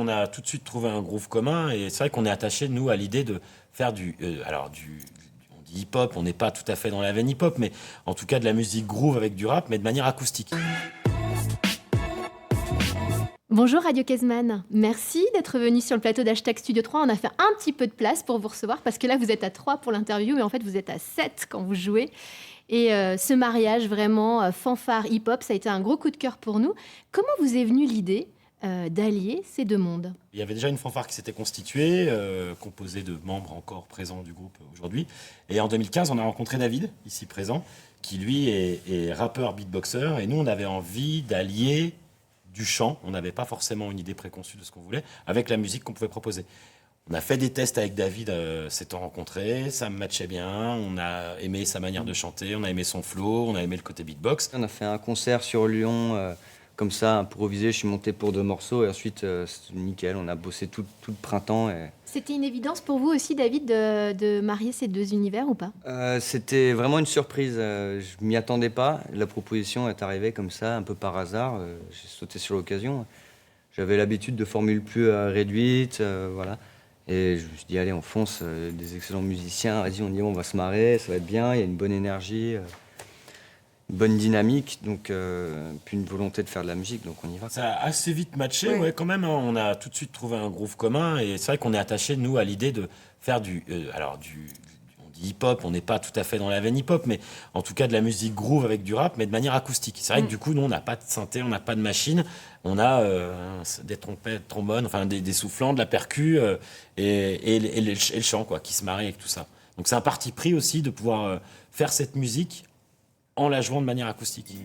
on a tout de suite trouvé un groove commun et c'est vrai qu'on est attaché, nous, à l'idée de faire on dit hip-hop, on n'est pas tout à fait dans la veine hip-hop, mais en tout cas de la musique groove avec du rap, mais de manière acoustique. Bonjour Radio Kezman, merci d'être venu sur le plateau d'Hashtag Studio 3. On a fait un petit peu de place pour vous recevoir parce que là vous êtes à 3 pour l'interview, mais en fait vous êtes à 7 quand vous jouez. Et ce mariage vraiment fanfare hip-hop, ça a été un gros coup de cœur pour nous. Comment vous est venue l'idée d'allier ces deux mondes? Il y avait déjà une fanfare qui s'était constituée, composée de membres encore présents du groupe aujourd'hui. Et en 2015, on a rencontré David, ici présent, qui lui est rappeur beatboxer. Et nous, on avait envie d'allier du chant, on n'avait pas forcément une idée préconçue de ce qu'on voulait, avec la musique qu'on pouvait proposer. On a fait des tests avec David, s'étant rencontrés, ça matchait bien, on a aimé sa manière de chanter, on a aimé son flow, on a aimé le côté beatbox. On a fait un concert sur Lyon, comme ça, improvisé, je suis monté pour 2 morceaux et ensuite, c'était nickel, on a bossé tout le printemps. C'était une évidence pour vous aussi, David, de marier ces deux univers ou pas? C'était vraiment une surprise, je m'y attendais pas. La proposition est arrivée comme ça, un peu par hasard, j'ai sauté sur l'occasion. J'avais l'habitude de formules plus réduites, voilà. Et je me suis dit, allez, on fonce, des excellents musiciens, vas-y, on y va, on va se marrer, ça va être bien, il y a une bonne énergie, une bonne dynamique, donc, puis une volonté de faire de la musique, donc on y va. Ça a assez vite matché, ouais, quand même, hein, on a tout de suite trouvé un groove commun et c'est vrai qu'on est attaché, nous, à l'idée de faire on dit hip-hop, on n'est pas tout à fait dans la veine hip-hop, mais en tout cas de la musique groove avec du rap, mais de manière acoustique. C'est vrai que du coup, nous, on n'a pas de synthé, on n'a pas de machine, on a des trompettes, trombones, enfin des soufflants, de la percu et le chant, quoi, qui se marie avec tout ça. Donc c'est un parti pris aussi de pouvoir faire cette musique en la jouant de manière acoustique.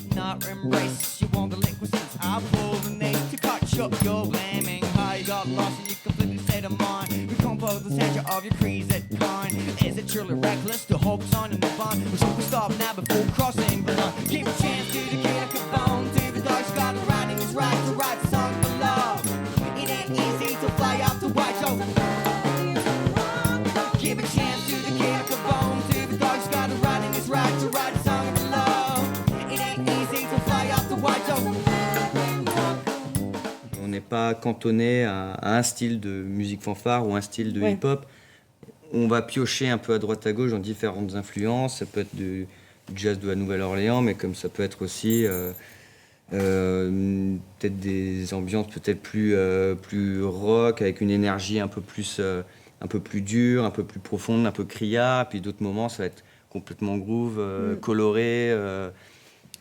On n'est pas cantonné à un style de musique fanfare ou un style de hip-hop. On va piocher un peu à droite à gauche dans différentes influences. Ça peut être du jazz de la Nouvelle-Orléans, mais comme ça peut être aussi peut-être des ambiances peut-être plus rock, avec une énergie un peu plus dure, un peu plus profonde, un peu criard. Puis d'autres moments, ça va être complètement groove, coloré.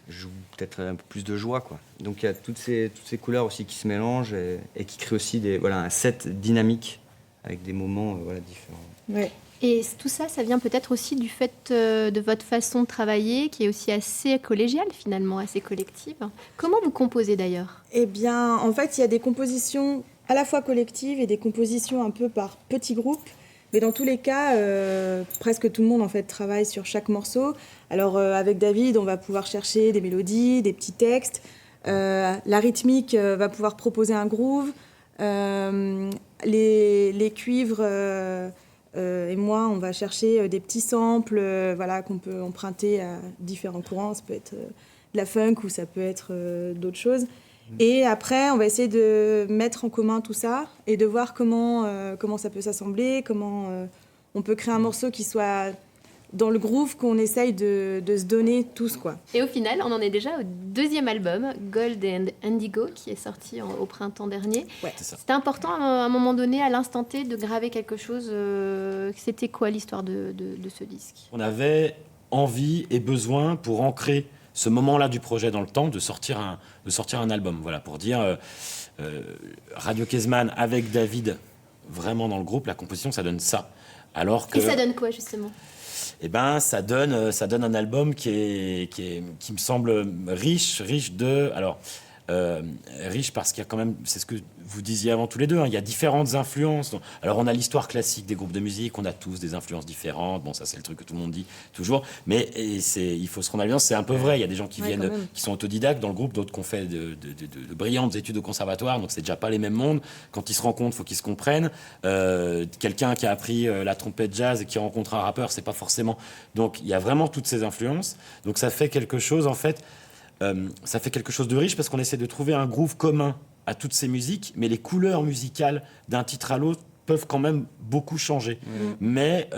Joue peut-être un peu plus de joie, quoi. Donc il y a toutes ces couleurs aussi qui se mélangent et qui créent aussi un set dynamique avec des moments différents. Ouais. Et tout ça, ça vient peut-être aussi du fait de votre façon de travailler qui est aussi assez collégiale finalement, assez collective. Comment vous composez d'ailleurs? Eh bien, en fait, il y a des compositions à la fois collectives et des compositions un peu par petits groupes. Mais dans tous les cas, presque tout le monde en fait travaille sur chaque morceau. Alors avec David, on va pouvoir chercher des mélodies, des petits textes. La rythmique va pouvoir proposer un groove. Les cuivres et moi, on va chercher des petits samples qu'on peut emprunter à différents courants. Ça peut être de la funk ou ça peut être d'autres choses. Et après, on va essayer de mettre en commun tout ça et de voir comment ça peut s'assembler, comment on peut créer un morceau qui soit dans le groove qu'on essaye de se donner tous, quoi. Et au final, on en est déjà au 2e album, Gold and Indigo, qui est sorti au printemps dernier. Ouais. C'était important à un moment donné, à l'instant T, de graver quelque chose. C'était quoi l'histoire de ce disque? On avait envie et besoin pour ancrer ce moment-là du projet dans le temps, de sortir un album. Voilà, pour dire Radio Kezman avec David vraiment dans le groupe, la composition, ça donne ça. Alors que, et ça donne quoi, justement? Eh ben, ça donne un album qui me semble riche de... Alors, riche parce qu'il y a quand même, c'est ce que vous disiez avant tous les deux, hein, il y a différentes influences. Alors on a l'histoire classique des groupes de musique, on a tous des influences différentes, bon ça c'est le truc que tout le monde dit toujours, mais il faut se rendre à l'évidence, c'est un peu vrai, il y a des gens qui viennent, qui sont autodidactes dans le groupe, d'autres qui ont fait de brillantes études au conservatoire, donc c'est déjà pas les mêmes mondes, quand ils se rencontrent, il faut qu'ils se comprennent, quelqu'un qui a appris la trompette jazz et qui rencontre un rappeur, c'est pas forcément, donc il y a vraiment toutes ces influences, donc ça fait quelque chose en fait, ça fait quelque chose de riche parce qu'on essaie de trouver un groove commun à toutes ces musiques, mais les couleurs musicales d'un titre à l'autre peuvent quand même beaucoup changer. Mais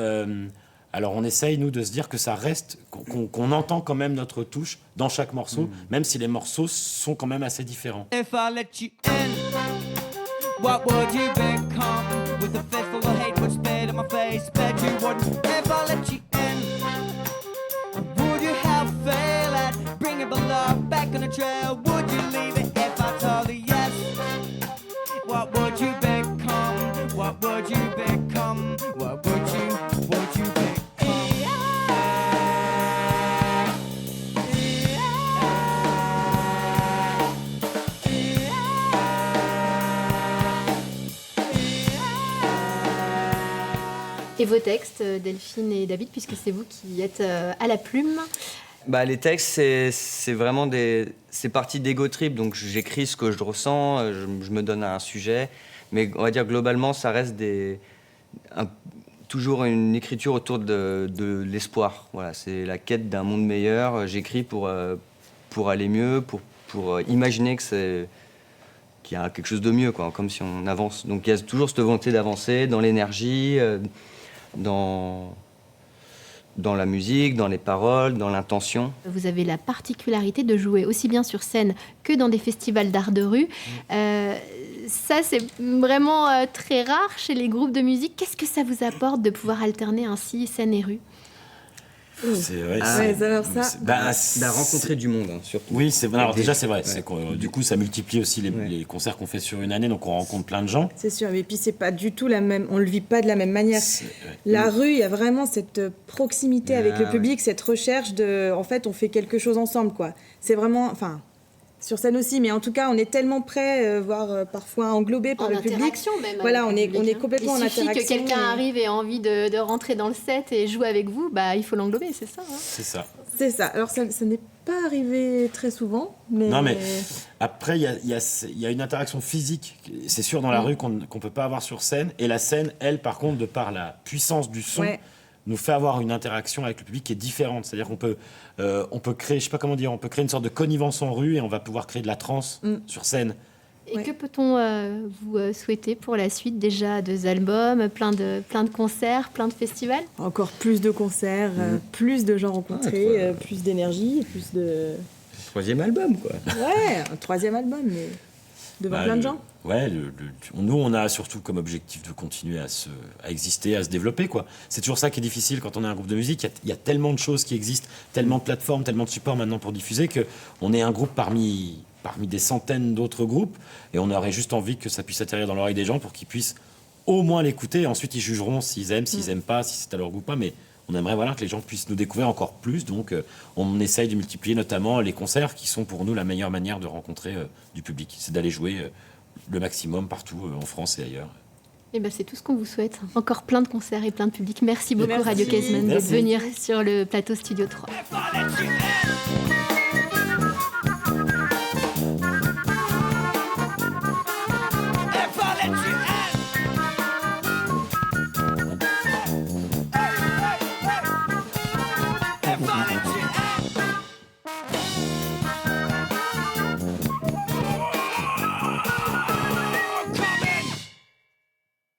alors on essaye, nous, de se dire que ça reste, qu'on entend quand même notre touche dans chaque morceau, même si les morceaux sont quand même assez différents. If I let you in, what would you become? With a fist full of hate, would spit in my face, bet you wouldn't. If I let you in, would you have fail at bringing the love back on the trail? Would you leave it if I told you yes? What would you become? What would you become? What would you become? Et vos textes, Delphine et David, puisque c'est vous qui êtes à la plume. Bah, les textes, c'est vraiment c'est parti d'ego trip, donc j'écris ce que je ressens, je me donne un sujet, mais on va dire globalement, ça reste toujours une écriture autour de l'espoir. Voilà, c'est la quête d'un monde meilleur. J'écris pour aller mieux, pour imaginer qu'il y a quelque chose de mieux, quoi, comme si on avance. Donc il y a toujours cette volonté d'avancer dans l'énergie, dans la musique, dans les paroles, dans l'intention. Vous avez la particularité de jouer aussi bien sur scène que dans des festivals d'art de rue. Ça, c'est vraiment très rare chez les groupes de musique. Qu'est-ce que ça vous apporte de pouvoir alterner ainsi scène et rue ? C'est vrai. Rencontrer du monde, hein, surtout. Oui, alors déjà c'est vrai. Ouais. C'est du coup, ça multiplie aussi les concerts qu'on fait sur une année, donc on rencontre plein de gens. C'est sûr, mais puis c'est pas du tout la même, on le vit pas de la même manière. Ouais. La rue, il y a vraiment cette proximité avec le public, cette recherche de, en fait, on fait quelque chose ensemble, quoi. C'est vraiment, enfin, sur scène aussi, mais en tout cas, on est tellement prêt, voire parfois englobé par le public. Même. Voilà, on est public, complètement en interaction. Il suffit interaction. que quelqu'un arrive et a envie de rentrer dans le set et jouer avec vous, bah, il faut l'englober, c'est ça. C'est ça. C'est ça. Alors, ça n'est pas arrivé très souvent, mais... Non, mais après, il y a une interaction physique, c'est sûr, dans la rue qu'on peut pas avoir sur scène. Et la scène, elle, par contre, de par la puissance du son, nous fait avoir une interaction avec le public qui est différente. C'est-à-dire qu'on peut créer, je sais pas comment dire, on peut créer une sorte de connivence en rue et on va pouvoir créer de la transe sur scène. Et que peut-on vous souhaiter pour la suite? Déjà 2 albums, plein de concerts, plein de festivals. Encore plus de concerts, plus de gens rencontrés, plus d'énergie, plus de... 3e album, quoi. Ouais, un 3e album, mais devant plein de gens. Ouais, nous, on a surtout comme objectif de continuer à exister, à se développer, quoi. C'est toujours ça qui est difficile quand on est un groupe de musique. Il y a tellement de choses qui existent, tellement de plateformes, tellement de supports maintenant pour diffuser, qu'on est un groupe parmi des centaines d'autres groupes, et on aurait juste envie que ça puisse atterrir dans l'oreille des gens pour qu'ils puissent au moins l'écouter. Ensuite, ils jugeront s'ils aiment, s'ils aiment pas, si c'est à leur goût ou pas, mais on aimerait que les gens puissent nous découvrir encore plus. Donc, on essaye de multiplier notamment les concerts, qui sont pour nous la meilleure manière de rencontrer du public. C'est d'aller jouer le maximum partout en France et ailleurs. Et ben, c'est tout ce qu'on vous souhaite. Encore plein de concerts et plein de publics. Merci beaucoup, Merci. Radio Kesman, de Merci. venir sur le plateau Studio 3. If I let you in.